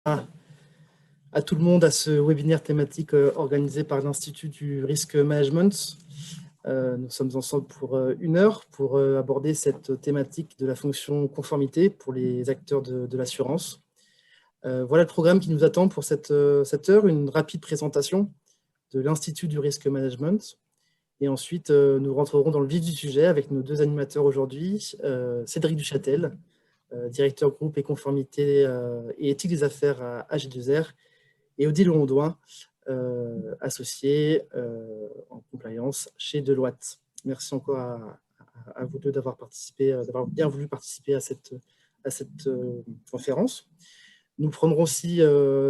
à tout le monde à ce webinaire thématique organisé par l'Institut du Risk Management. Nous sommes ensemble pour 1 heure pour aborder cette thématique de la fonction conformité pour les acteurs de l'assurance. Voilà le programme qui nous attend pour cette heure, une rapide présentation de l'Institut du Risk Management. Et ensuite, nous rentrerons dans le vif du sujet avec nos 2 animateurs aujourd'hui, Cédric Duchâtel, directeur groupe et conformité et éthique des affaires à AG2R, et Odile Rondoin, associée en compliance chez Deloitte. Merci encore à vous deux d'avoir bien voulu participer à cette conférence. Nous prendrons aussi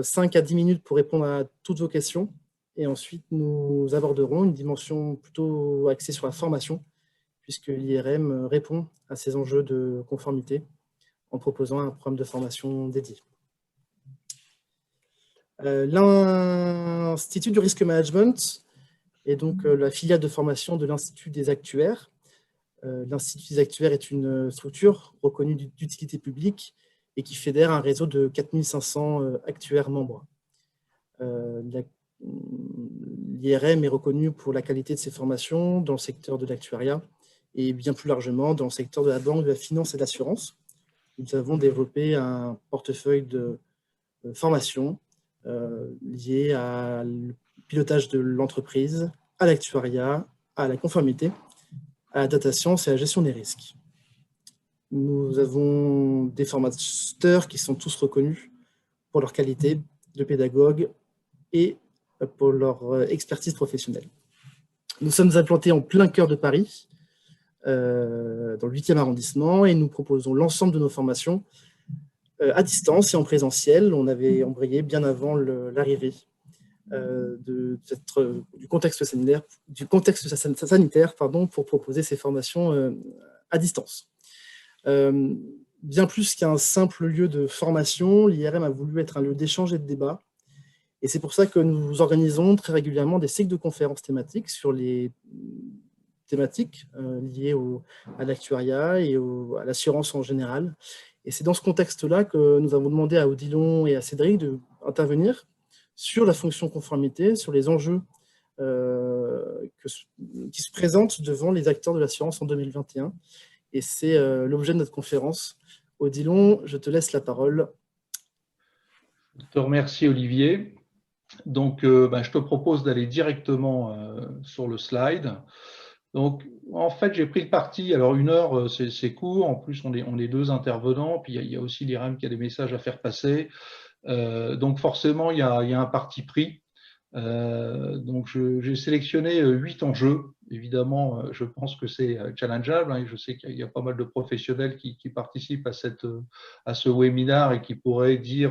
5 à 10 minutes pour répondre à toutes vos questions. Et ensuite, nous aborderons une dimension plutôt axée sur la formation, puisque l'IRM répond à ces enjeux de conformité en proposant un programme de formation dédié. L'Institut du Risk Management est donc la filiale de formation de l'Institut des actuaires. L'Institut des actuaires est une structure reconnue d'utilité publique et qui fédère un réseau de 4500 actuaires membres. L'IRM est reconnue pour la qualité de ses formations dans le secteur de l'actuariat et bien plus largement dans le secteur de la banque, de la finance et de l'assurance. Nous avons développé un portefeuille de formation lié à le pilotage de l'entreprise, à l'actuariat, à la conformité, à la data science et à la gestion des risques. Nous avons des formateurs qui sont tous reconnus pour leur qualité de pédagogue et pour leur expertise professionnelle. Nous sommes implantés en plein cœur de Paris, dans le 8e arrondissement, et nous proposons l'ensemble de nos formations à distance et en présentiel. On avait embrayé bien avant l'arrivée du contexte sanitaire pour proposer ces formations à distance. Bien plus qu'un simple lieu de formation, l'IRM a voulu être un lieu d'échange et de débat. Et c'est pour ça que nous organisons très régulièrement des cycles de conférences thématiques sur les thématiques liées à l'actuariat et à l'assurance en général. Et c'est dans ce contexte-là que nous avons demandé à Odilon et à Cédric d'intervenir sur la fonction conformité, sur les enjeux qui se présentent devant les acteurs de l'assurance en 2021. Et c'est l'objet de notre conférence. Odilon, je te laisse la parole. Je te remercie, Olivier. Donc, je te propose d'aller directement sur le slide. Donc, en fait, j'ai pris le parti. Alors, 1 heure, c'est court. En plus, on est 2 intervenants. Puis, il y a aussi l'IRM qui a des messages à faire passer. Donc, forcément, il y a un parti pris. Donc, j'ai sélectionné 8 enjeux. Évidemment, je pense que c'est challengeable. Hein, je sais qu'il y a pas mal de professionnels qui participent à ce webinaire et qui pourraient dire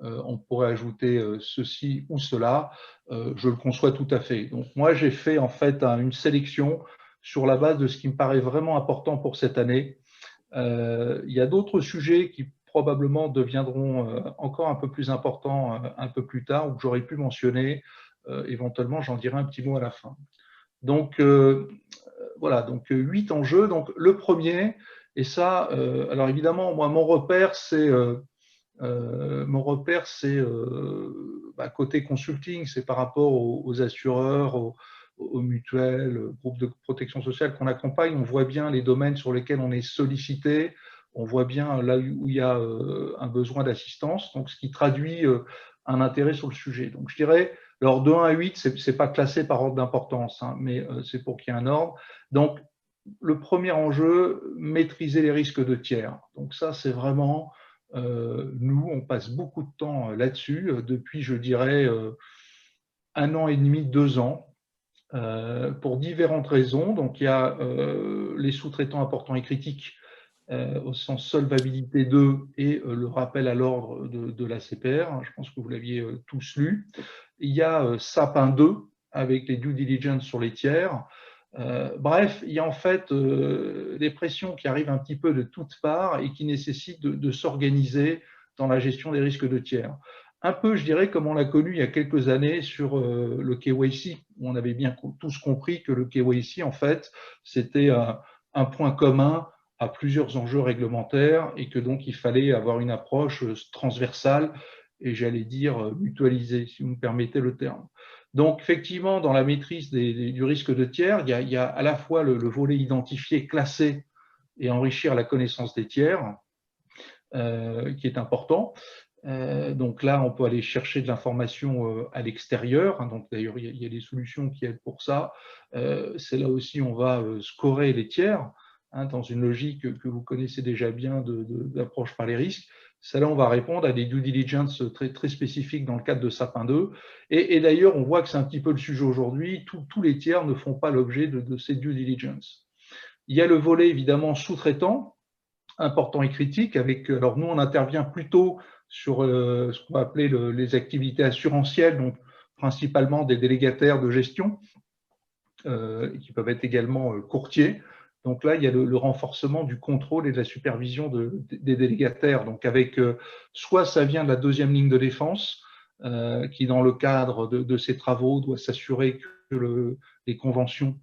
on pourrait ajouter ceci ou cela. Je le conçois tout à fait. Donc, moi, j'ai fait en fait une sélection sur la base de ce qui me paraît vraiment important pour cette année. Il y a d'autres sujets qui probablement deviendront encore un peu plus importants un peu plus tard, ou que j'aurais pu mentionner. Éventuellement, j'en dirai un petit mot à la fin. Donc, voilà, donc 8 enjeux. Donc, le premier, et ça, alors évidemment, moi, mon repère, c'est côté consulting, c'est par rapport aux assureurs, aux mutuelles, aux groupes de protection sociale qu'on accompagne. On voit bien les domaines sur lesquels on est sollicité, on voit bien là où il y a un besoin d'assistance, donc ce qui traduit un intérêt sur le sujet. Donc je dirais, alors de 1 à 8, c'est pas classé par ordre d'importance, hein, mais c'est pour qu'il y ait un ordre. Donc le premier enjeu, maîtriser les risques de tiers. Donc ça, c'est vraiment nous, on passe beaucoup de temps là-dessus depuis, je dirais, 1 an et demi, 2 ans, pour différentes raisons. Donc, il y a les sous-traitants importants et critiques au sens solvabilité 2 et le rappel à l'ordre de la CPR. Je pense que vous l'aviez tous lu. Il y a Sapin 2 avec les due diligence sur les tiers. Bref, il y a en fait des pressions qui arrivent un petit peu de toutes parts et qui nécessitent de s'organiser dans la gestion des risques de tiers. Un peu, je dirais, comme on l'a connu il y a quelques années sur le KYC, où on avait bien tous compris que le KYC, en fait, c'était un point commun à plusieurs enjeux réglementaires et que donc il fallait avoir une approche transversale et j'allais dire mutualisé, si vous me permettez le terme. Donc, effectivement, dans la maîtrise du risque de tiers, il y a à la fois le volet identifié, classé et enrichir la connaissance des tiers, qui est important. Donc là, on peut aller chercher de l'information à l'extérieur. Hein, donc d'ailleurs, il y a des solutions qui aident pour ça. C'est là aussi on va scorer les tiers, hein, dans une logique que vous connaissez déjà bien d'approche par les risques. Ça, là, on va répondre à des due diligence très, très spécifiques dans le cadre de Sapin 2. Et d'ailleurs, on voit que c'est un petit peu le sujet aujourd'hui. Tous les tiers ne font pas l'objet de ces due diligence. Il y a le volet évidemment sous-traitant, important et critique. Alors nous, on intervient plutôt sur ce qu'on va appeler les activités assurantielles, donc principalement des délégataires de gestion, qui peuvent être également courtiers. Donc là, il y a le renforcement du contrôle et de la supervision des délégataires. Donc avec, soit ça vient de la deuxième ligne de défense, qui dans le cadre de ces travaux doit s'assurer que les conventions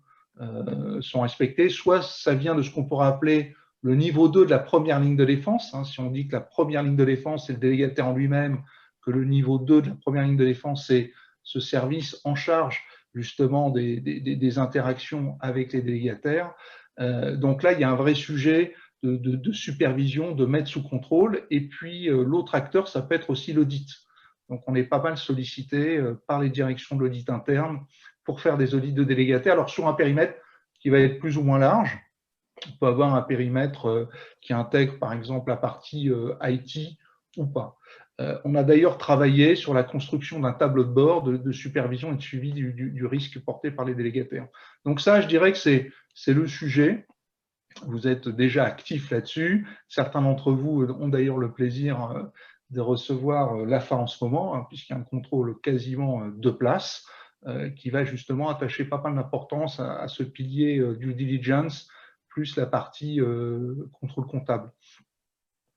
sont respectées, soit ça vient de ce qu'on pourrait appeler le niveau 2 de la première ligne de défense. Hein, si on dit que la première ligne de défense, c'est le délégataire en lui-même, que le niveau 2 de la première ligne de défense, c'est ce service en charge justement des interactions avec les délégataires. Donc là, il y a un vrai sujet de supervision, de mettre sous contrôle. Et puis, l'autre acteur, ça peut être aussi l'audit. Donc, on est pas mal sollicité par les directions de l'audit interne pour faire des audits de délégataires. Alors, sur un périmètre qui va être plus ou moins large, on peut avoir un périmètre qui intègre, par exemple, la partie IT ou pas. On a d'ailleurs travaillé sur la construction d'un tableau de bord de supervision et de suivi du risque porté par les délégataires. Donc ça, je dirais que c'est le sujet. Vous êtes déjà actifs là-dessus. Certains d'entre vous ont d'ailleurs le plaisir de recevoir l'AFA en ce moment, hein, puisqu'il y a un contrôle quasiment de place qui va justement attacher pas mal d'importance à ce pilier due diligence, plus la partie contrôle comptable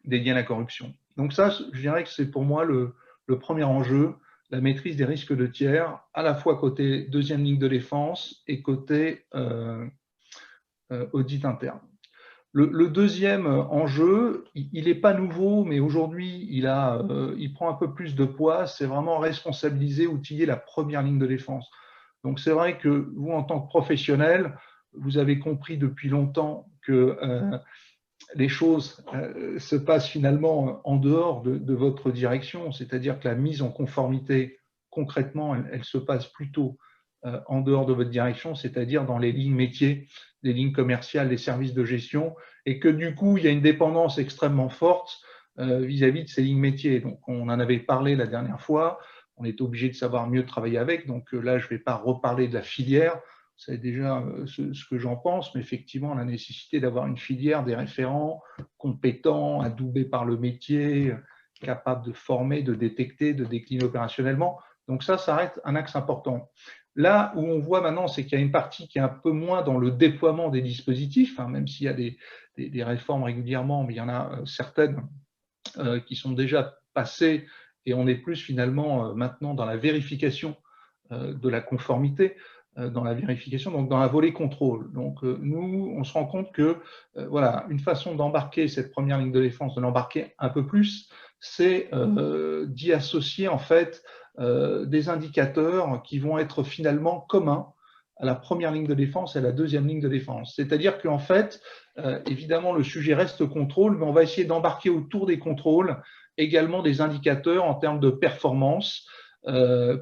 dédiée à la corruption. Donc ça, je dirais que c'est pour moi le premier enjeu, la maîtrise des risques de tiers, à la fois côté deuxième ligne de défense et côté audit interne. Le deuxième enjeu, il n'est pas nouveau, mais aujourd'hui, il prend un peu plus de poids, c'est vraiment responsabiliser, outiller la première ligne de défense. Donc c'est vrai que vous, en tant que professionnel, vous avez compris depuis longtemps que les choses se passent finalement en dehors de votre direction, c'est-à-dire que la mise en conformité, concrètement, elle se passe plutôt en dehors de votre direction, c'est-à-dire dans les lignes métiers, les lignes commerciales, les services de gestion, et que du coup, il y a une dépendance extrêmement forte vis-à-vis de ces lignes métiers. Donc, on en avait parlé la dernière fois, on est obligé de savoir mieux travailler avec, donc là, je ne vais pas reparler de la filière, vous savez déjà ce que j'en pense, mais effectivement, la nécessité d'avoir une filière, des référents compétents, adoubés par le métier, capables de former, de détecter, de décliner opérationnellement. Donc ça reste un axe important. Là où on voit maintenant, c'est qu'il y a une partie qui est un peu moins dans le déploiement des dispositifs, hein, même s'il y a des réformes régulièrement, mais il y en a certaines qui sont déjà passées et on est plus finalement maintenant dans la vérification de la conformité, dans la vérification, donc dans la volet contrôle. Donc nous, on se rend compte que voilà, une façon d'embarquer cette première ligne de défense, de l'embarquer un peu plus, c'est d'y associer en fait des indicateurs qui vont être finalement communs à la première ligne de défense et à la deuxième ligne de défense. C'est-à-dire qu'en fait, évidemment, le sujet reste contrôle, mais on va essayer d'embarquer autour des contrôles également des indicateurs en termes de performance,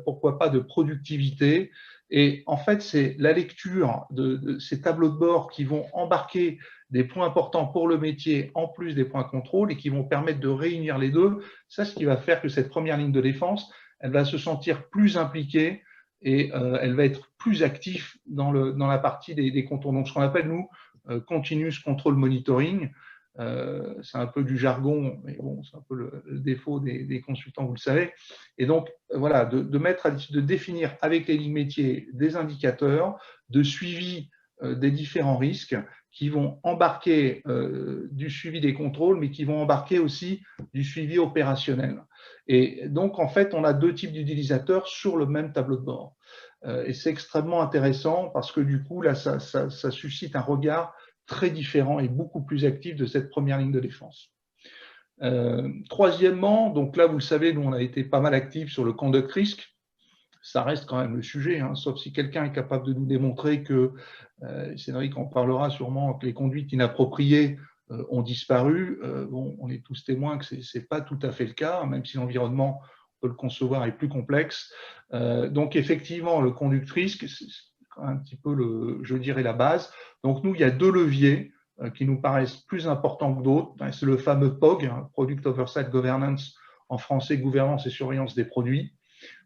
pourquoi pas de productivité. Et en fait, c'est la lecture de ces tableaux de bord qui vont embarquer des points importants pour le métier en plus des points contrôle et qui vont permettre de réunir les deux. Ça, ce qui va faire que cette première ligne de défense, elle va se sentir plus impliquée et elle va être plus active dans la partie des contrôles. Donc, ce qu'on appelle, nous, continuous control monitoring. C'est un peu du jargon, mais bon, c'est un peu le défaut des consultants, vous le savez. Et donc, voilà, de définir avec les lignes métiers des indicateurs de suivi des différents risques qui vont embarquer du suivi des contrôles, mais qui vont embarquer aussi du suivi opérationnel. Et donc, en fait, on a deux types d'utilisateurs sur le même tableau de bord. Et c'est extrêmement intéressant parce que du coup, là, ça suscite un regard très différent et beaucoup plus actif de cette première ligne de défense. Troisièmement, donc là, vous le savez, nous, on a été pas mal actifs sur le conduct risk. Ça reste quand même le sujet, hein, sauf si quelqu'un est capable de nous démontrer que, Cédric en parlera sûrement, que les conduites inappropriées ont disparu. Bon, on est tous témoins que ce n'est pas tout à fait le cas, même si l'environnement, on peut le concevoir, est plus complexe. Donc effectivement, le conduct risk, c'est un petit peu, je dirais, la base. Donc nous, il y a 2 leviers qui nous paraissent plus importants que d'autres. C'est le fameux POG, hein, Product Oversight Governance, en français, gouvernance et surveillance des produits,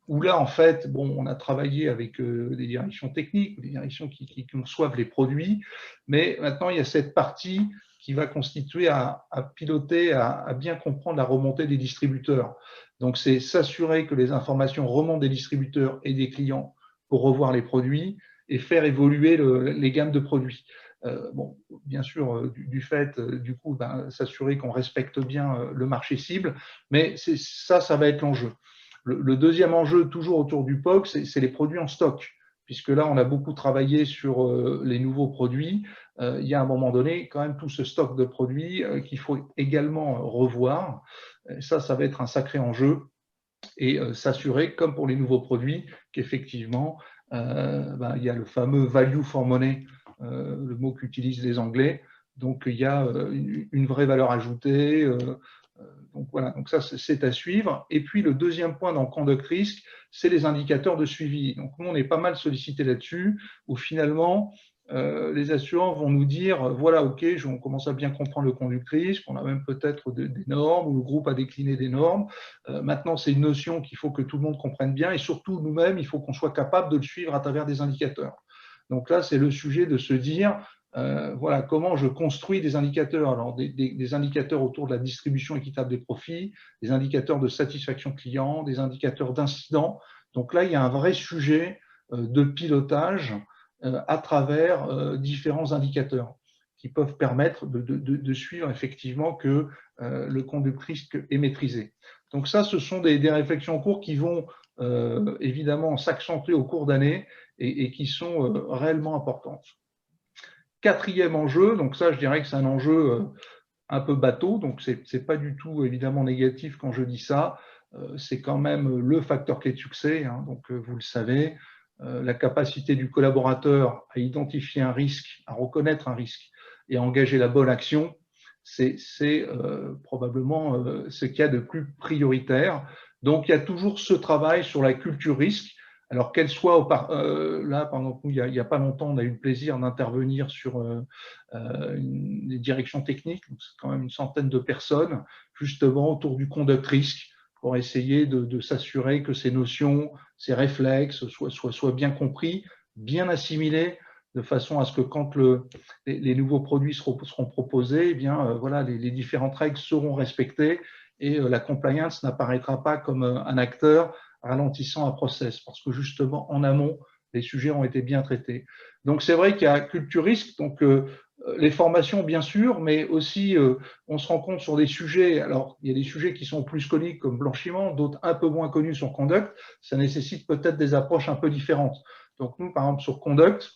où là, en fait, bon, on a travaillé avec des directions techniques, des directions qui conçoivent les produits, mais maintenant, il y a cette partie qui va constituer à piloter, à bien comprendre la remontée des distributeurs. Donc, c'est s'assurer que les informations remontent des distributeurs et des clients pour revoir les produits et faire évoluer les gammes de produits. Bon, bien sûr, du fait, du coup, s'assurer qu'on respecte bien le marché cible, mais ça va être l'enjeu. Le deuxième enjeu, toujours autour du POC, c'est les produits en stock, puisque là, on a beaucoup travaillé sur les nouveaux produits. Il y a à un moment donné quand même tout ce stock de produits qu'il faut également revoir. Ça va être un sacré enjeu et s'assurer, comme pour les nouveaux produits, qu'effectivement, il y a le fameux value for money, le mot qu'utilisent les Anglais. Donc, il y a une vraie valeur ajoutée. Donc voilà, donc ça c'est à suivre. Et puis le deuxième point dans conduct risk, c'est les indicateurs de suivi. Donc nous on est pas mal sollicité là-dessus, où finalement les assureurs vont nous dire voilà, ok, on commence à bien comprendre le conduct risk, on a même peut-être des normes, ou le groupe a décliné des normes. Maintenant c'est une notion qu'il faut que tout le monde comprenne bien, et surtout nous-mêmes, il faut qu'on soit capable de le suivre à travers des indicateurs. Donc là c'est le sujet de se dire voilà, comment je construis des indicateurs. Alors, des indicateurs autour de la distribution équitable des profits, des indicateurs de satisfaction client, des indicateurs d'incidents. Donc là, il y a un vrai sujet de pilotage à travers différents indicateurs qui peuvent permettre de suivre effectivement que le conduct risque est maîtrisé. Donc ça, ce sont des réflexions en cours qui vont évidemment s'accentuer au cours d'années et qui sont réellement importantes. Quatrième enjeu, donc ça je dirais que c'est un enjeu un peu bateau, donc c'est pas du tout évidemment négatif quand je dis ça, c'est quand même le facteur clé de succès, hein, donc vous le savez, la capacité du collaborateur à identifier un risque, à reconnaître un risque et à engager la bonne action, c'est probablement ce qu'il y a de plus prioritaire. Donc il y a toujours ce travail sur la culture risque. Alors, qu'elle soit là, par exemple, il n'y a pas longtemps, on a eu le plaisir d'intervenir sur des directions techniques, c'est quand même une centaine de personnes, justement autour du conduct risk, pour essayer de s'assurer que ces notions, ces réflexes soient bien compris, bien assimilés, de façon à ce que quand les nouveaux produits seront proposés, eh bien, voilà, les différentes règles seront respectées et la compliance n'apparaîtra pas comme un acteur ralentissant un process, parce que justement, en amont, les sujets ont été bien traités. Donc, c'est vrai qu'il y a culture risque, donc les formations, bien sûr, mais aussi, on se rend compte sur des sujets, alors, il y a des sujets qui sont plus connus comme blanchiment, d'autres un peu moins connus sur conduct, ça nécessite peut-être des approches un peu différentes. Donc, nous, par exemple, sur conduct,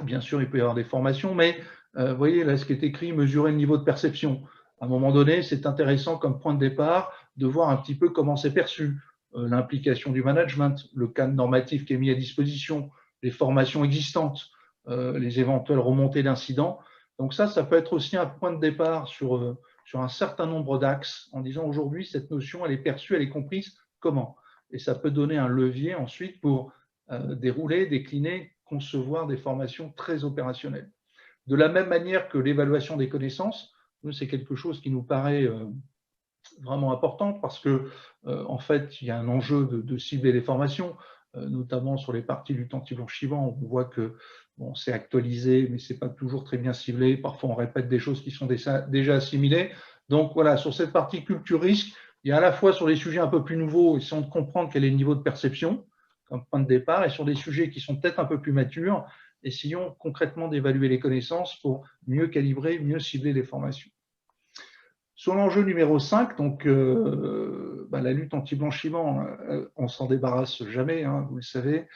bien sûr, il peut y avoir des formations, mais vous voyez, là, ce qui est écrit, mesurer le niveau de perception. À un moment donné, c'est intéressant comme point de départ de voir un petit peu comment c'est perçu. L'implication du management, le cadre normatif qui est mis à disposition, les formations existantes, les éventuelles remontées d'incidents. Donc ça peut être aussi un point de départ sur un certain nombre d'axes en disant aujourd'hui, cette notion, elle est perçue, elle est comprise comment. Et ça peut donner un levier ensuite pour dérouler, décliner, concevoir des formations très opérationnelles. De la même manière que l'évaluation des connaissances, c'est quelque chose qui nous paraît vraiment importante parce que en fait, il y a un enjeu de cibler les formations, notamment sur les parties lutte anti-blanchiment. On voit que bon, c'est actualisé, mais c'est pas toujours très bien ciblé. Parfois, on répète des choses qui sont déjà assimilées. Donc voilà, sur cette partie culture risque, il y a à la fois sur les sujets un peu plus nouveaux, essayons de comprendre quel est le niveau de perception comme point de départ, et sur des sujets qui sont peut-être un peu plus matures, essayons concrètement d'évaluer les connaissances pour mieux calibrer, mieux cibler les formations. Sur l'enjeu numéro 5, donc la lutte anti-blanchiment, on s'en débarrasse jamais, hein, vous le savez,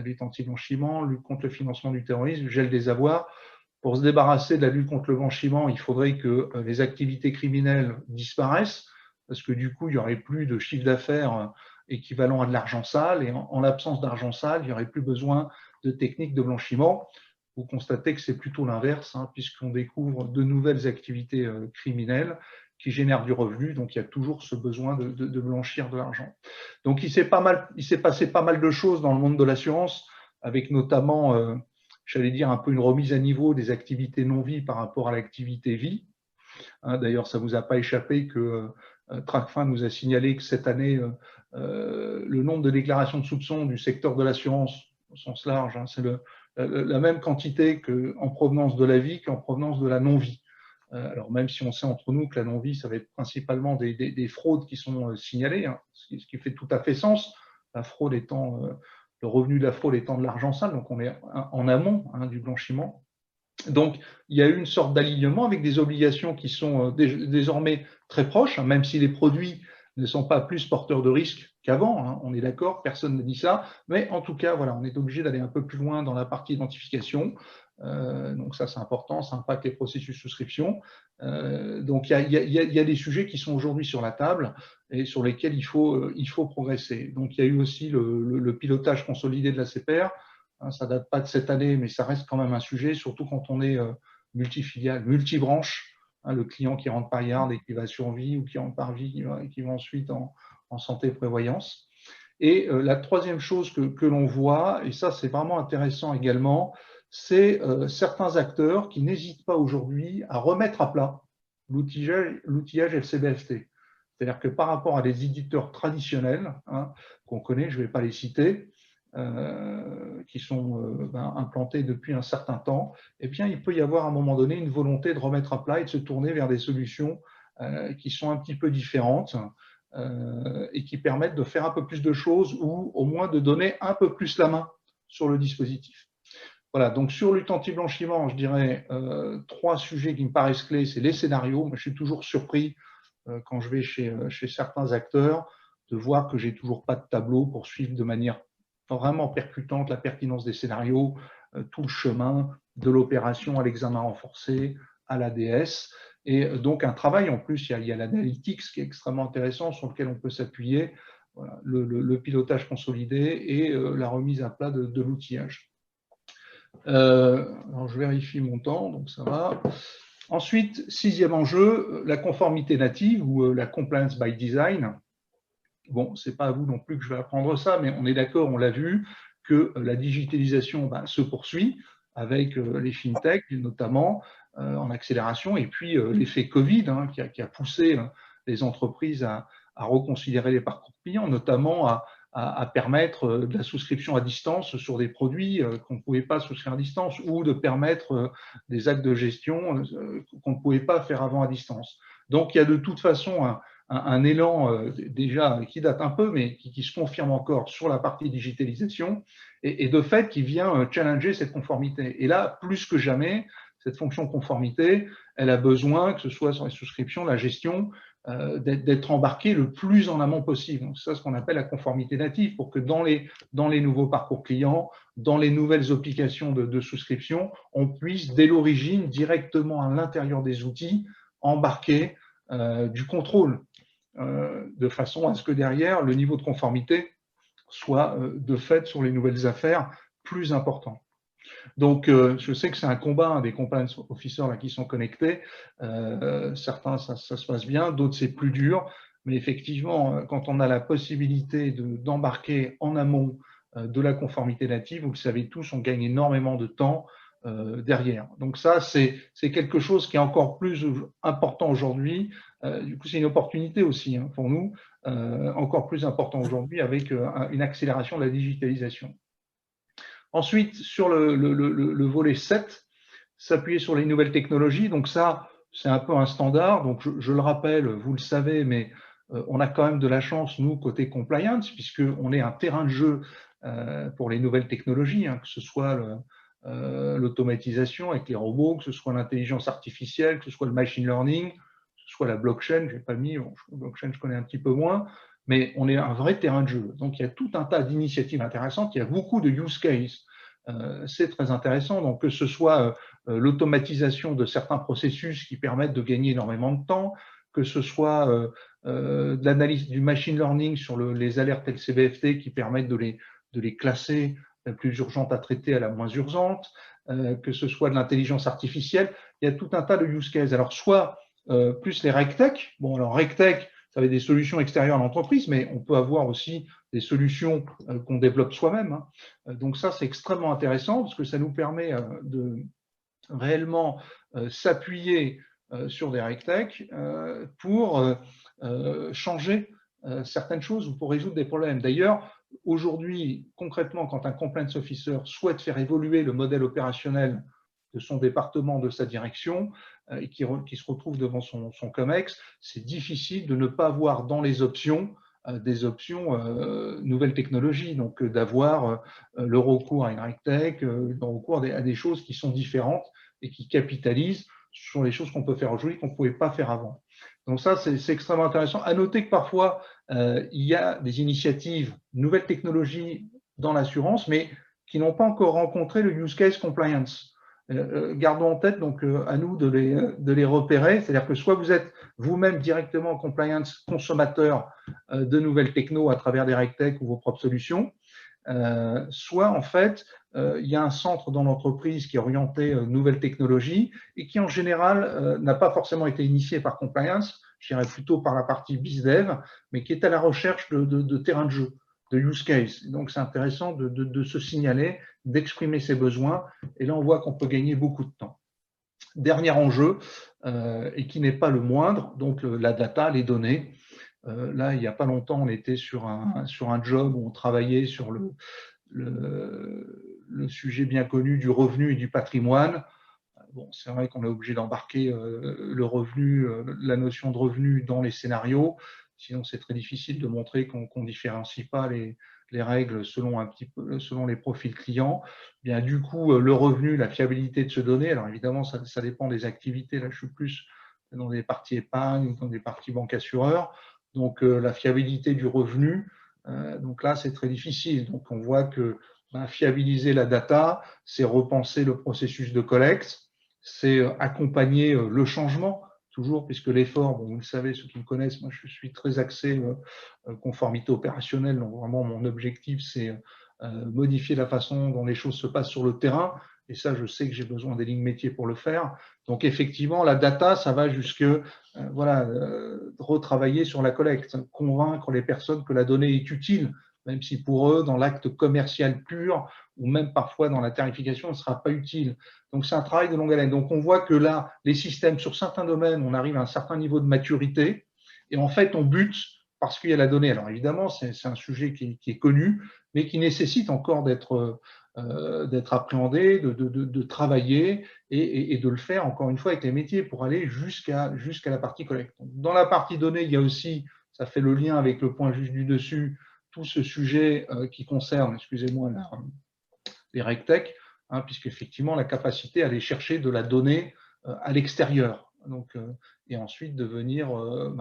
lutte anti-blanchiment, lutte contre le financement du terrorisme, gel des avoirs. Pour se débarrasser de la lutte contre le blanchiment, il faudrait que les activités criminelles disparaissent, parce que du coup, il n'y aurait plus de chiffre d'affaires équivalent à de l'argent sale, et en l'absence d'argent sale, il n'y aurait plus besoin de techniques de blanchiment. Vous constatez que c'est plutôt l'inverse, hein, puisqu'on découvre de nouvelles activités criminelles qui génèrent du revenu, donc il y a toujours ce besoin de blanchir de l'argent. Donc il s'est passé pas mal de choses dans le monde de l'assurance, avec notamment j'allais dire un peu une remise à niveau des activités non-vie par rapport à l'activité vie. D'ailleurs, ça ne vous a pas échappé que Tracfin nous a signalé que cette année, le nombre de déclarations de soupçons du secteur de l'assurance, au sens large, c'est la même quantité en provenance de la vie qu'en provenance de la non-vie. Alors même si on sait entre nous que la non-vie, ça va être principalement des fraudes qui sont signalées, hein, ce qui fait tout à fait sens, la fraude étant le revenu de la fraude étant de l'argent sale, donc on est en amont du blanchiment. Donc, il y a eu une sorte d'alignement avec des obligations qui sont désormais très proches, hein, même si les produits ne sont pas plus porteurs de risques qu'avant, hein, on est d'accord, personne ne dit ça, mais en tout cas, voilà, on est obligé d'aller un peu plus loin dans la partie identification. Donc ça, c'est important, ça impacte les processus de souscription. Donc il y a des sujets qui sont aujourd'hui sur la table et sur lesquels il faut progresser. Donc il y a eu aussi le pilotage consolidé de la CPR. Ça ne date pas de cette année, mais ça reste quand même un sujet, surtout quand on est multifiliale, multibranche, le client qui rentre par Yard et qui va sur vie ou qui rentre par vie et qui va ensuite en santé prévoyance. Et la troisième chose que l'on voit, et ça c'est vraiment intéressant également, c'est certains acteurs qui n'hésitent pas aujourd'hui à remettre à plat l'outillage FCBFT. C'est-à-dire que par rapport à des éditeurs traditionnels, qu'on connaît, je ne vais pas les citer, qui sont implantés depuis un certain temps, eh bien, il peut y avoir à un moment donné une volonté de remettre à plat et de se tourner vers des solutions qui sont un petit peu différentes et qui permettent de faire un peu plus de choses ou au moins de donner un peu plus la main sur le dispositif. Voilà, donc sur lutte anti-blanchiment, je dirais 3 sujets qui me paraissent clés, c'est les scénarios. Moi, je suis toujours surpris quand je vais chez certains acteurs de voir que j'ai toujours pas de tableau pour suivre de manière vraiment percutante la pertinence des scénarios, tout le chemin de l'opération à l'examen renforcé, à l'ADS. Et donc un travail en plus, il y a l'analytics qui est extrêmement intéressant sur lequel on peut s'appuyer, voilà, le pilotage consolidé et la remise à plat de l'outillage. Alors je vérifie mon temps, donc ça va. Ensuite, 6e enjeu, la conformité native ou la compliance by design. Bon, ce n'est pas à vous non plus que je vais apprendre ça, mais on est d'accord, on l'a vu, que la digitalisation se poursuit avec les fintechs, notamment en accélération, et puis l'effet Covid qui a poussé les entreprises à reconsidérer les parcours clients, notamment à permettre de la souscription à distance sur des produits qu'on ne pouvait pas souscrire à distance, ou de permettre des actes de gestion qu'on ne pouvait pas faire avant à distance. Donc, il y a de toute façon un élan déjà qui date un peu, mais qui se confirme encore sur la partie digitalisation, et de fait qui vient challenger cette conformité. Et là, plus que jamais, cette fonction conformité, elle a besoin, que ce soit sur les souscriptions, la gestion, d'être embarquée le plus en amont possible. Donc, c'est ce qu'on appelle la conformité native, pour que dans les nouveaux parcours clients, dans les nouvelles applications de souscription, on puisse, dès l'origine, directement à l'intérieur des outils, embarquer du contrôle, de façon à ce que derrière, le niveau de conformité soit de fait sur les nouvelles affaires plus important. Donc, je sais que c'est un combat des compliance officers là, qui sont connectés. Certains, ça se passe bien, d'autres, c'est plus dur. Mais effectivement, quand on a la possibilité d'embarquer en amont de la conformité native, vous le savez tous, on gagne énormément de temps derrière. Donc ça, c'est quelque chose qui est encore plus important aujourd'hui. Du coup, c'est une opportunité aussi pour nous, encore plus important aujourd'hui avec une accélération de la digitalisation. Ensuite, sur le volet 7, s'appuyer sur les nouvelles technologies. Donc ça, c'est un peu un standard. Donc je le rappelle, vous le savez, mais on a quand même de la chance, nous, côté compliance, puisqu'on est un terrain de jeu pour les nouvelles technologies, que ce soit l'automatisation avec les robots, que ce soit l'intelligence artificielle, que ce soit le machine learning, que ce soit la blockchain. Je n'ai pas mis, blockchain, je connais un petit peu moins, mais on est un vrai terrain de jeu. Donc, il y a tout un tas d'initiatives intéressantes. Il y a beaucoup de use cases. c'est très intéressant. Donc, que ce soit l'automatisation de certains processus qui permettent de gagner énormément de temps, que ce soit de l'analyse du machine learning sur les alertes LCBFT qui permettent de les classer, la plus urgente à traiter à la moins urgente, que ce soit de l'intelligence artificielle. Il y a tout un tas de use cases. Alors, soit plus les RegTech. Bon, alors RegTech, ça va être des solutions extérieures à l'entreprise, mais on peut avoir aussi des solutions qu'on développe soi-même, hein. Donc ça, c'est extrêmement intéressant parce que ça nous permet de réellement s'appuyer sur des RegTech pour changer certaines choses ou pour résoudre des problèmes. D'ailleurs, aujourd'hui, concrètement, quand un compliance officer souhaite faire évoluer le modèle opérationnel de son département, de sa direction, et qui se retrouve devant son COMEX, c'est difficile de ne pas avoir dans les options des options nouvelles technologies, donc d'avoir le recours à une RegTech, le recours à des choses qui sont différentes et qui capitalisent sur les choses qu'on peut faire aujourd'hui qu'on ne pouvait pas faire avant. Donc ça, c'est extrêmement intéressant. À noter que parfois, il y a des initiatives, nouvelles technologies dans l'assurance, mais qui n'ont pas encore rencontré le use case compliance. Gardons en tête, donc à nous de les repérer, c'est-à-dire que soit vous êtes vous-même directement compliance consommateur de nouvelles techno à travers des RegTech ou vos propres solutions, soit en fait il y a un centre dans l'entreprise qui est orienté nouvelles technologies et qui en général n'a pas forcément été initié par compliance, je dirais plutôt par la partie BizDev, mais qui est à la recherche de terrain de jeu, de use case. Donc c'est intéressant de se signaler, d'exprimer ses besoins, et là on voit qu'on peut gagner beaucoup de temps. Dernier enjeu, et qui n'est pas le moindre, donc la data, les données. Là, il n'y a pas longtemps, on était sur un job où on travaillait sur le sujet bien connu du revenu et du patrimoine. Bon, c'est vrai qu'on est obligé d'embarquer le revenu, la notion de revenu dans les scénarios. Sinon, c'est très difficile de montrer qu'on ne différencie pas les règles selon les profils clients. Bien, du coup, le revenu, la fiabilité de ce données, alors évidemment, ça dépend des activités. Là, je suis plus dans des parties épargne, dans des parties banque assureur. Donc, la fiabilité du revenu, donc là, c'est très difficile. Donc, on voit que fiabiliser la data, c'est repenser le processus de collecte, c'est accompagner le changement, toujours, puisque l'effort, bon, vous le savez, ceux qui me connaissent, moi je suis très axé conformité opérationnelle, donc vraiment mon objectif c'est modifier la façon dont les choses se passent sur le terrain, et ça je sais que j'ai besoin des lignes métiers pour le faire. Donc effectivement, la data, ça va jusque retravailler sur la collecte, convaincre les personnes que la donnée est utile, même si pour eux, dans l'acte commercial pur, ou même parfois dans la tarification, ne sera pas utile. Donc, c'est un travail de longue haleine. Donc, on voit que là, les systèmes, sur certains domaines, on arrive à un certain niveau de maturité, et en fait, on bute parce qu'il y a la donnée. Alors, évidemment, c'est un sujet qui est connu, mais qui nécessite encore d'être appréhendé, de travailler et de le faire, encore une fois, avec les métiers pour aller jusqu'à la partie collecte. Dans la partie donnée, il y a aussi, ça fait le lien avec le point juste du dessus, tout ce sujet qui concerne, excusez-moi, les RegTech, hein, puisqu'effectivement, la capacité à aller chercher de la donnée à l'extérieur. Donc, et ensuite de venir,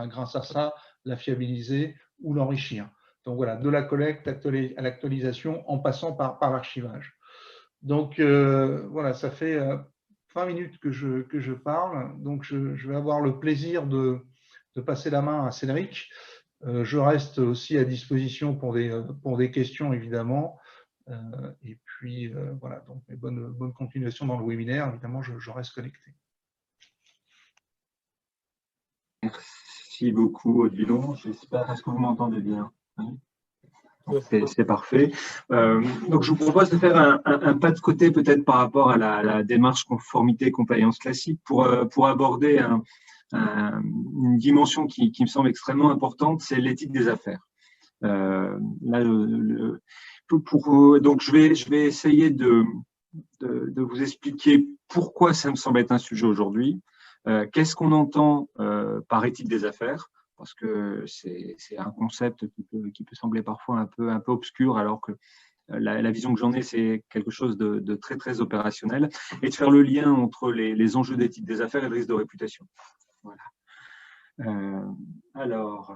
grâce à ça, la fiabiliser ou l'enrichir. Donc voilà, de la collecte à l'actualisation en passant par l'archivage. Donc voilà, ça fait 20 minutes que je parle. Donc je vais avoir le plaisir de passer la main à Cédric. Je reste aussi à disposition pour des questions, évidemment. Et puis, voilà, donc bonne continuation dans le webinaire. Évidemment, je reste connecté. Merci beaucoup, Odilon. J'espère, est-ce que vous m'entendez bien? C'est parfait. Donc, je vous propose de faire un pas de côté peut-être par rapport à la démarche conformité compliance classique pour aborder une dimension qui me semble extrêmement importante, c'est l'éthique des affaires. Là, donc, je vais essayer de vous expliquer pourquoi ça me semble être un sujet aujourd'hui. Qu'est-ce qu'on entend par éthique des affaires? Parce que c'est un concept qui peut sembler parfois un peu obscur, alors que la vision que j'en ai, c'est quelque chose de très, très opérationnel, et de faire le lien entre les enjeux d'éthique des affaires et le risque de réputation. Voilà. Alors,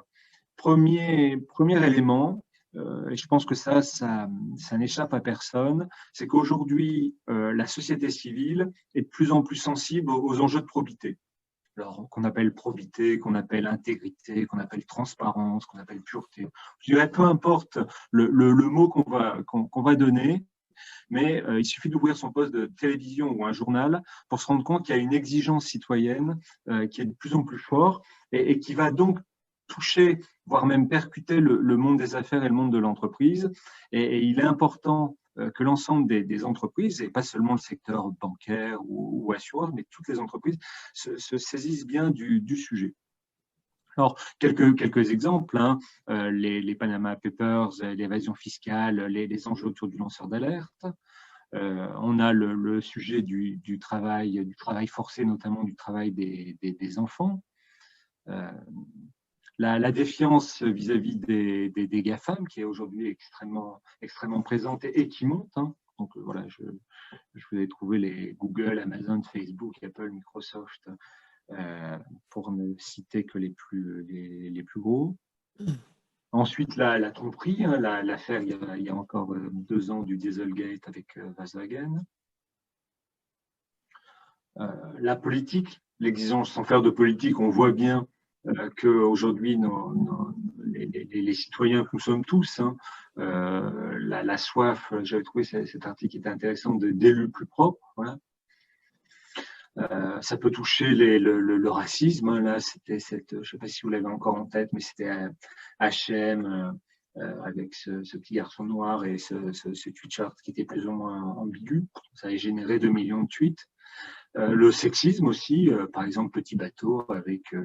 premier élément, et je pense que ça n'échappe à personne, c'est qu'aujourd'hui, la société civile est de plus en plus sensible aux enjeux de probité. Alors, qu'on appelle probité, qu'on appelle intégrité, qu'on appelle transparence, qu'on appelle pureté. Je dirais, peu importe le mot qu'on va donner, mais il suffit d'ouvrir son poste de télévision ou un journal pour se rendre compte qu'il y a une exigence citoyenne qui est de plus en plus forte et qui va donc toucher, voire même percuter le monde des affaires et le monde de l'entreprise. Et il est important que l'ensemble des entreprises, et pas seulement le secteur bancaire ou assureur, mais toutes les entreprises, se saisissent bien du sujet. Alors, quelques exemples, hein, les Panama Papers, l'évasion fiscale, les enjeux autour du lanceur d'alerte. On a le sujet du travail forcé, notamment du travail des enfants. La défiance vis-à-vis des GAFAM, qui est aujourd'hui extrêmement présente et qui monte. Hein. Donc voilà, je vous ai trouvé les Google, Amazon, Facebook, Apple, Microsoft, pour ne citer que les plus gros. Ensuite, la tromperie, hein, l'affaire il y a encore 2 ans du Dieselgate avec Volkswagen. La politique, l'exigence sans faire de politique, on voit bien qu'aujourd'hui, les citoyens que nous sommes tous, hein, la soif, j'avais trouvé cet article qui était intéressant, d'élus plus propres. Voilà. Ça peut toucher le racisme. Hein, là, c'était je ne sais pas si vous l'avez encore en tête, mais c'était H&M avec ce petit garçon noir et ce tweet-shirt qui était plus ou moins ambigu. Ça a généré 2 millions de tweets. Le sexisme aussi, par exemple, Petit Bateau avec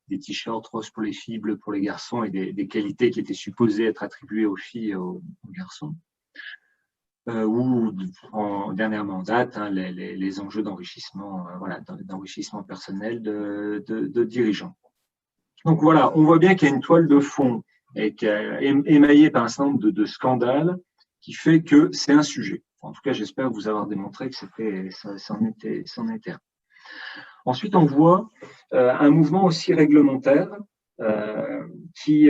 des t-shirts roses pour les filles, bleus pour les garçons et des qualités qui étaient supposées être attribuées aux filles et aux garçons. Ou dernièrement en date, hein, les enjeux d'enrichissement, d'enrichissement personnel de dirigeants. Donc voilà, on voit bien qu'il y a une toile de fond émaillée par un certain nombre de scandales qui fait que c'est un sujet. En tout cas, j'espère vous avoir démontré que c'en était un. Ensuite, on voit un mouvement aussi réglementaire qui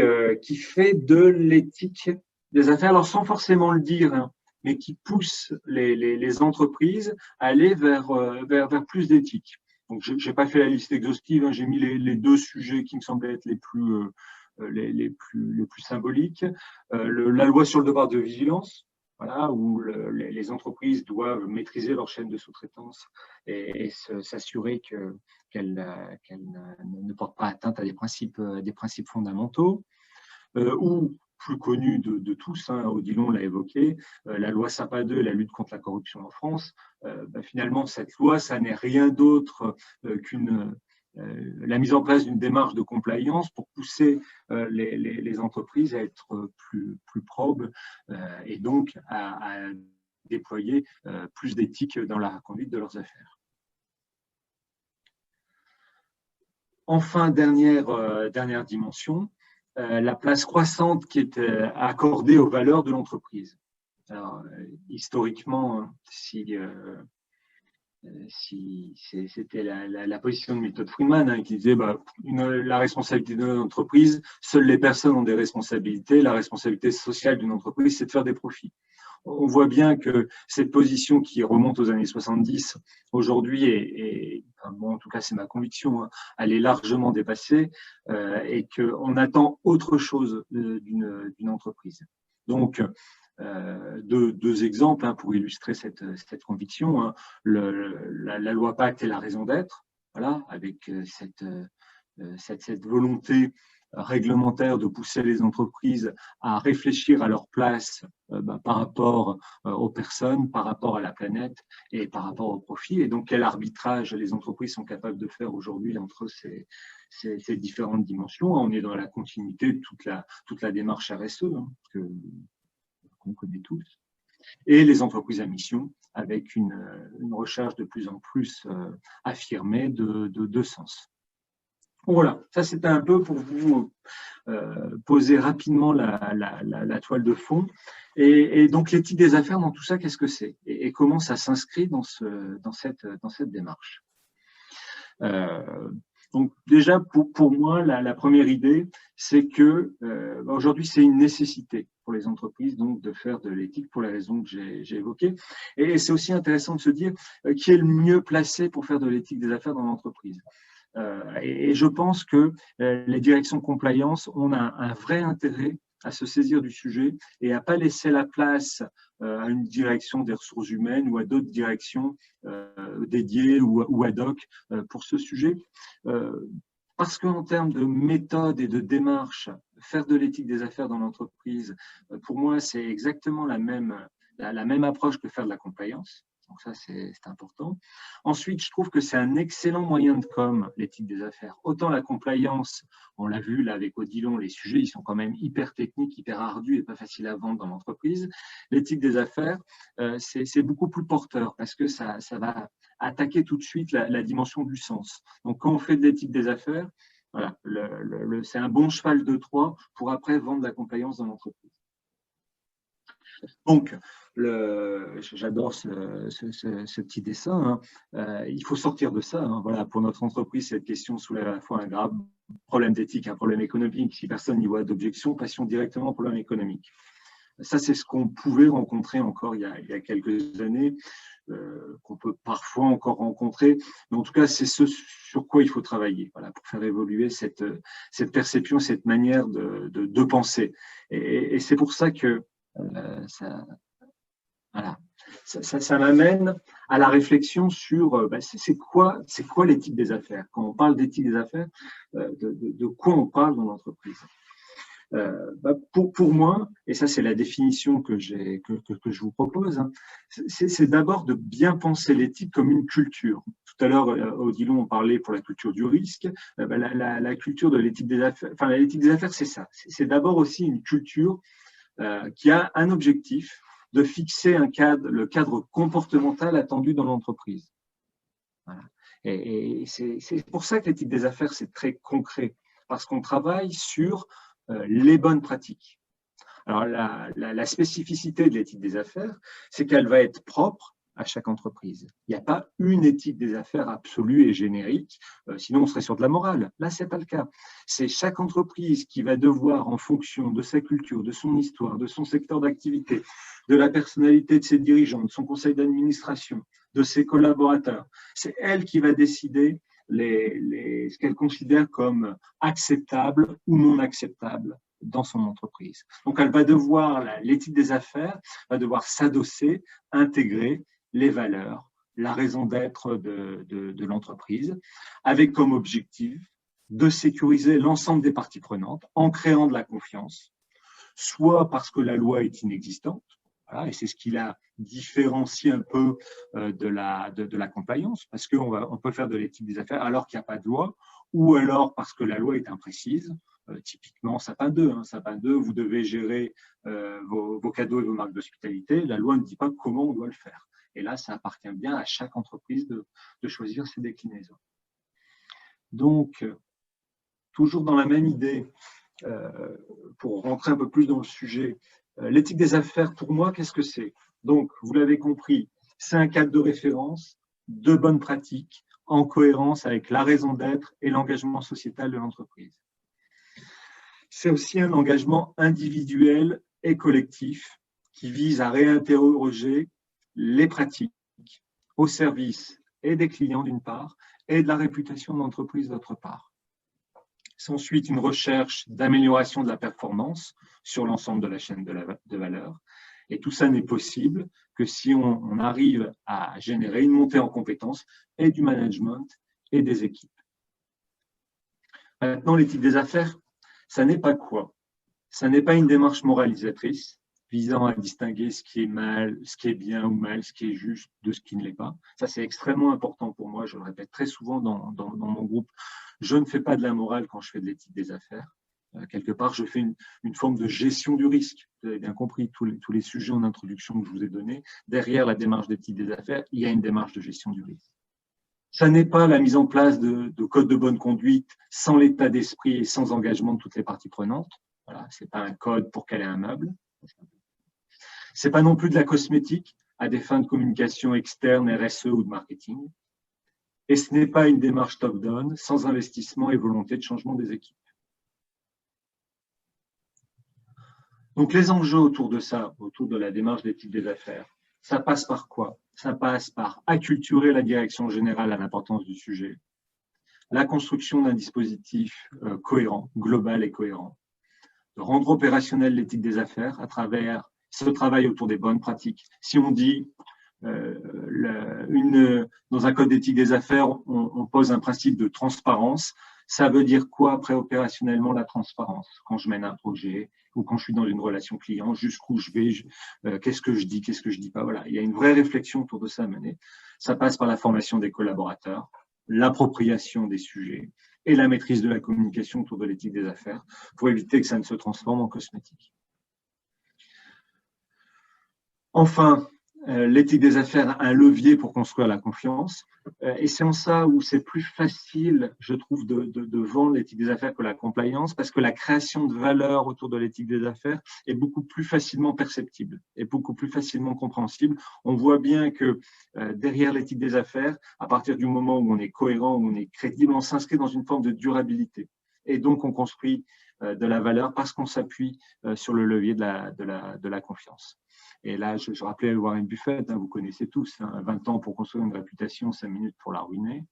fait de l'éthique des affaires, alors sans forcément le dire, hein, mais qui pousse les entreprises à aller vers plus d'éthique. Donc, je n'ai pas fait la liste exhaustive, hein, j'ai mis les 2 sujets qui me semblaient être les plus symboliques. La loi sur le devoir de vigilance, voilà, où les entreprises doivent maîtriser leur chaîne de sous-traitance et s'assurer qu'elles ne portent pas atteinte à des principes fondamentaux. Ou plus connu de tous, hein, Odilon l'a évoqué, la loi Sapin II et la lutte contre la corruption en France. Finalement, cette loi, ça n'est rien d'autre qu'une la mise en place d'une démarche de compliance pour pousser les entreprises à être plus probes et donc à déployer plus d'éthique dans la conduite de leurs affaires. Enfin, dernière dimension, la place croissante qui est accordée aux valeurs de l'entreprise. Alors, historiquement, si c'était la position de Milton Friedman, hein, qui disait la responsabilité de l'entreprise, seules les personnes ont des responsabilités, la responsabilité sociale d'une entreprise, c'est de faire des profits. On voit bien que cette position qui remonte aux années 70, aujourd'hui, en tout cas c'est ma conviction, hein, elle est largement dépassée et qu'on attend autre chose d'une entreprise. Donc, 2 exemples, hein, pour illustrer cette conviction. Hein. La loi Pacte est la raison d'être, voilà, avec cette volonté réglementaire de pousser les entreprises à réfléchir à leur place par rapport aux personnes, par rapport à la planète et par rapport au profit. Et donc, quel arbitrage les entreprises sont capables de faire aujourd'hui entre ces différentes dimensions. On est dans la continuité de toute la démarche RSE, hein, qu'on connaît tous, et les entreprises à mission, avec une recherche de plus en plus affirmée de sens. Voilà, ça c'était un peu pour vous poser rapidement la toile de fond. Et donc l'éthique des affaires dans tout ça, qu'est-ce que c'est et comment ça s'inscrit dans cette démarche. Donc déjà, pour moi, la première idée, c'est que aujourd'hui, c'est une nécessité. pour les entreprises donc de faire de l'éthique pour les raisons que j'ai évoquées. Et c'est aussi intéressant de se dire qui est le mieux placé pour faire de l'éthique des affaires dans l'entreprise. Et je pense que les directions compliance ont un vrai intérêt à se saisir du sujet et à ne pas laisser la place à une direction des ressources humaines ou à d'autres directions dédiées ou ad hoc pour ce sujet. Parce qu'en termes de méthode et de démarche, faire de l'éthique des affaires dans l'entreprise, pour moi, c'est exactement la même approche que faire de la compliance. Donc ça, c'est important. Ensuite, je trouve que c'est un excellent moyen de com, l'éthique des affaires. Autant la compliance, on l'a vu là avec Odilon, les sujets, ils sont quand même hyper techniques, hyper ardus et pas faciles à vendre dans l'entreprise. L'éthique des affaires, c'est beaucoup plus porteur parce que ça va attaquer tout de suite la dimension du sens. Donc, quand on fait de l'éthique des affaires, voilà, c'est un bon cheval de Troie pour après vendre la compliance dans l'entreprise. Donc, j'adore ce petit dessin. Il faut sortir de ça. Voilà, pour notre entreprise, cette question soulève à la fois un grave problème d'éthique, un problème économique. Si personne n'y voit d'objection, passons directement au problème économique. Ça, c'est ce qu'on pouvait rencontrer encore il y a quelques années, qu'on peut parfois encore rencontrer. Mais en tout cas, c'est ce sur quoi il faut travailler, voilà, pour faire évoluer cette perception, cette manière de penser. Et c'est pour ça que ça m'amène à la réflexion sur c'est quoi l'éthique des affaires. Quand on parle d'éthique des affaires, de quoi on parle dans l'entreprise. Pour moi, et ça c'est la définition que je vous propose, c'est d'abord de bien penser l'éthique comme une culture. Tout à l'heure, Odilon, on parlait pour la culture du risque. La culture de l'éthique des affaires, enfin l'éthique des affaires, c'est ça. C'est d'abord aussi une culture qui a un objectif de fixer le cadre comportemental attendu dans l'entreprise. Voilà. Et c'est pour ça que l'éthique des affaires, c'est très concret, parce qu'on travaille sur les bonnes pratiques. Alors, la spécificité de l'éthique des affaires, c'est qu'elle va être propre à chaque entreprise. Il n'y a pas une éthique des affaires absolue et générique, sinon on serait sur de la morale. Là, ce n'est pas le cas. C'est chaque entreprise qui va devoir, en fonction de sa culture, de son histoire, de son secteur d'activité, de la personnalité de ses dirigeants, de son conseil d'administration, de ses collaborateurs, c'est elle qui va décider ce qu'elle considère comme acceptable ou non acceptable dans son entreprise. Donc, elle va devoir, l'éthique des affaires va devoir s'adosser, intégrer les valeurs, la raison d'être de l'entreprise, avec comme objectif de sécuriser l'ensemble des parties prenantes en créant de la confiance, soit parce que la loi est inexistante, voilà, et c'est ce qui la différencie un peu de la compliance, parce qu'on peut faire de l'éthique des affaires alors qu'il n'y a pas de loi, ou alors parce que la loi est imprécise. Typiquement, Sapin 2. Sapin 2, vous devez gérer vos cadeaux et vos marques d'hospitalité. La loi ne dit pas comment on doit le faire. Et là, ça appartient bien à chaque entreprise de choisir ses déclinaisons. Donc, toujours dans la même idée, pour rentrer un peu plus dans le sujet, l'éthique des affaires, pour moi, qu'est-ce que c'est? Donc, vous l'avez compris, c'est un cadre de référence, de bonnes pratiques, en cohérence avec la raison d'être et l'engagement sociétal de l'entreprise. C'est aussi un engagement individuel et collectif qui vise à réinterroger les pratiques au service et des clients d'une part et de la réputation de l'entreprise d'autre part. C'est ensuite une recherche d'amélioration de la performance sur l'ensemble de la chaîne de valeur. Et tout ça n'est possible que si on arrive à générer une montée en compétences et du management et des équipes. Maintenant, l'éthique des affaires, ça n'est pas quoi? Ça n'est pas une démarche moralisatrice visant à distinguer ce qui est mal, ce qui est bien ou mal, ce qui est juste de ce qui ne l'est pas. Ça, c'est extrêmement important pour moi. Je le répète très souvent dans mon groupe. Je ne fais pas de la morale quand je fais de l'éthique des affaires. Quelque part, je fais une forme de gestion du risque. Vous avez bien compris tous les sujets en introduction que je vous ai donnés. Derrière la démarche d'éthique des affaires, il y a une démarche de gestion du risque. Ça n'est pas la mise en place de codes de bonne conduite sans l'état d'esprit et sans engagement de toutes les parties prenantes. Voilà, c'est pas un code pour caler un meuble. C'est pas non plus de la cosmétique à des fins de communication externe, RSE ou de marketing. Et ce n'est pas une démarche top-down sans investissement et volonté de changement des équipes. Donc, les enjeux autour de ça, autour de la démarche d'éthique des affaires, ça passe par quoi? Ça passe par acculturer la direction générale à l'importance du sujet, la construction d'un dispositif cohérent, global et cohérent, de rendre opérationnelle l'éthique des affaires à travers ce travail autour des bonnes pratiques. Si on dit dans un code d'éthique des affaires, on pose un principe de transparence, ça veut dire quoi après opérationnellement la transparence? Quand je mène un projet ou quand je suis dans une relation client, jusqu'où je vais, qu'est-ce que je dis, qu'est-ce que je dis pas. Voilà, il y a une vraie réflexion autour de ça à mener. Ça passe par la formation des collaborateurs, l'appropriation des sujets et la maîtrise de la communication autour de l'éthique des affaires pour éviter que ça ne se transforme en cosmétique. Enfin, l'éthique des affaires, un levier pour construire la confiance. Et c'est en ça où c'est plus facile, je trouve, de vendre l'éthique des affaires que la compliance, parce que la création de valeur autour de l'éthique des affaires est beaucoup plus facilement perceptible et beaucoup plus facilement compréhensible. On voit bien que derrière l'éthique des affaires, à partir du moment où on est cohérent, où on est crédible, on s'inscrit dans une forme de durabilité. Et donc, on construit de la valeur parce qu'on s'appuie sur le levier de la confiance. Et là, je rappelais Warren Buffett, vous connaissez tous, 20 ans pour construire une réputation, 5 minutes pour la ruiner.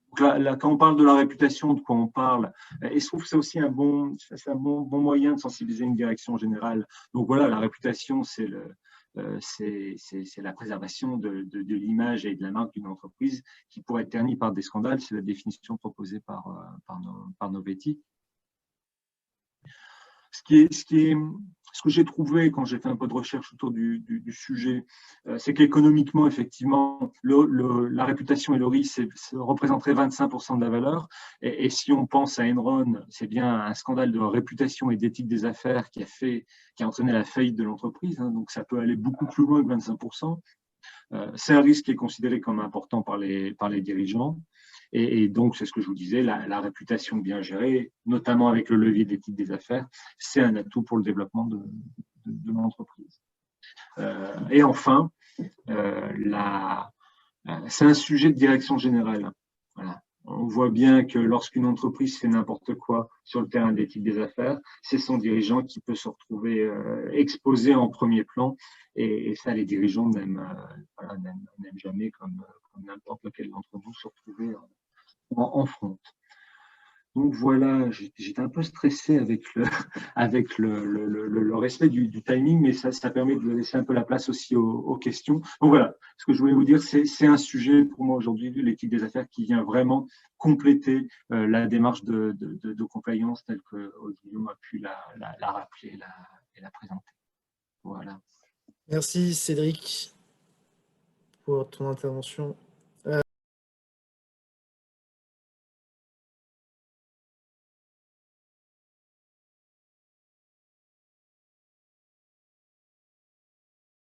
Donc là, quand on parle de la réputation, de quoi on parle, et je trouve que c'est aussi un bon moyen de sensibiliser une direction générale. Donc voilà, la réputation, c'est la préservation de l'image et de la marque d'une entreprise qui pourrait être ternie par des scandales. C'est la définition proposée par Novetti. Ce que j'ai trouvé quand j'ai fait un peu de recherche autour du sujet, c'est qu'économiquement, effectivement, la réputation et le risque représenteraient 25% de la valeur. Et si on pense à Enron, c'est bien un scandale de réputation et d'éthique des affaires qui a entraîné la faillite de l'entreprise. Donc, ça peut aller beaucoup plus loin que 25%. C'est un risque qui est considéré comme important par les dirigeants. Et donc, c'est ce que je vous disais, la réputation bien gérée, notamment avec le levier d'éthique des affaires, c'est un atout pour le développement de l'entreprise. Et enfin, c'est un sujet de direction générale. Voilà. On voit bien que lorsqu'une entreprise fait n'importe quoi sur le terrain d'éthique des affaires, c'est son dirigeant qui peut se retrouver exposé en premier plan. Et ça, les dirigeants n'aiment jamais, comme n'importe lequel d'entre nous, se retrouver en front. Donc voilà, j'étais un peu stressé avec le respect du timing, mais ça permet de laisser un peu la place aussi aux questions. Donc voilà, ce que je voulais vous dire, c'est un sujet pour moi aujourd'hui, l'éthique des affaires, qui vient vraiment compléter la démarche de compliance telle que Guillaume a pu la rappeler et la présenter. Voilà. Merci Cédric pour ton intervention.